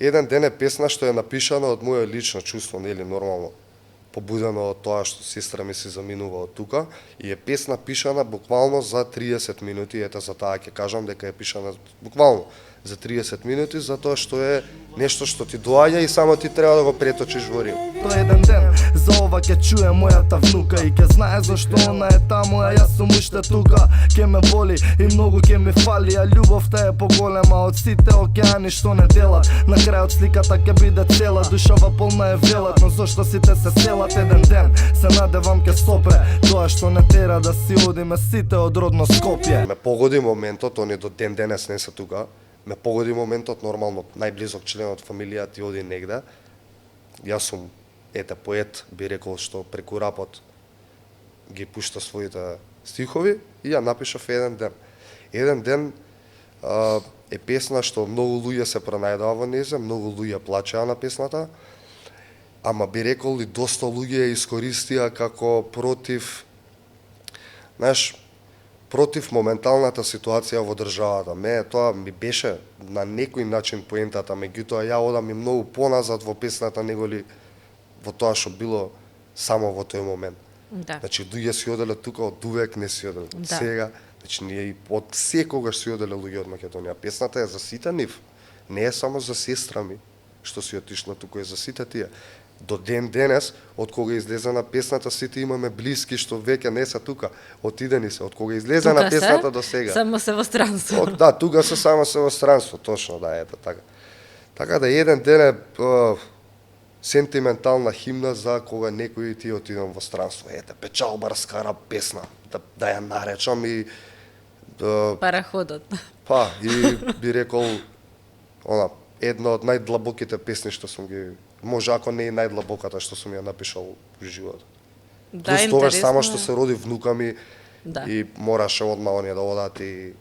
Еден ден е песна што е напишана од моје лично чувство, нели нормално, побудено од тоа што сестра ми се заминува од тука, и е песна пишана буквално за 30 минути, ете за таа ќе кажам дека е пишана буквално за 30 минути, затоа што е нешто што ти доаѓа и само ти треба да го преточиш во рим. Тој еден ден за ова ќе чуе мојата внука и ќе знае зашто она е таму, а јас сум уште тука. Ќе ме боли и многу ќе ми фали, а љубовта е поголема од сите океани што не делат. На крајот сликата ќе биде цела, душава полна е велат, но зашто сите се селат еден ден? Се надевам ќе сопре тоа што не тера да си одиме сите од родно Скопје. Ме погоди моментот, они до ден денес не се тука. Ме погоди моментот, нормално, најблизок член од фамилија ти оди негде. Јас сум, поет, би рекол, што преку рапот ги пушта своите стихови и ја напишав еден ден. Еден ден е песна што многу луѓе се пронајдоа во нејзе, многу луѓе плачеа на песната, ама би рекол и доста луѓе ја искористија како против, знаеш, против моменталната ситуација во државата. Тоа ми беше на некој начин поентата, меѓутоа ја одам и многу поназад во песната неголи во тоа што било само во тој момент. Да. Значи, луѓе си оделе тука од увек, не си оделе Да. сега. Значи, ние и од секогаш си оделе луѓе од Македонија. Песната е за сите нив. Не е само за сестра ми, што си отишла тука, е за сите тие. До ден денес, од кога излезе на песната, сите имаме блиски што веќе не се тука. Отидени се, од кога излезе на песната до сега. Само се во странство. Да, тука се само се во странство, точно, да, ето така. Така да еден ден е сентиментална химна за кога некој ти отидам во странство. Печалбарска рап песна, да ја наречам и Параходот. и би рекол една од најдлабоките песни што сум ги, може ако не и најдлабоката што сум ја напишал во живот. Да, Плюс тогаш интересно само е. што се роди внука ми Да. и мораше одма оние да одат и,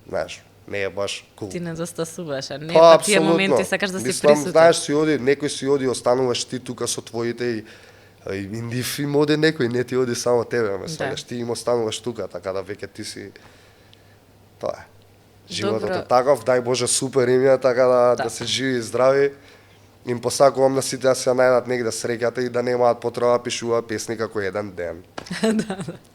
знаеш, не е баш кул. Ти не застасуваш, а не па тие моменти сакаш да си присутен. Знаеш, си оди, некој си оди, остануваш ти тука со твоите и нив им оди некој, не ти оди само тебе, ме сваѓаш, ти им остануваш тука, така да веќе ти си, тоа е. Животот Добро. е таков, дај Боже супер им е, така да се живи и здрави. Им посакувам на сите да се најдат негде среќата и да немаат потреба да пишуваат песни како еден ден. Да, да.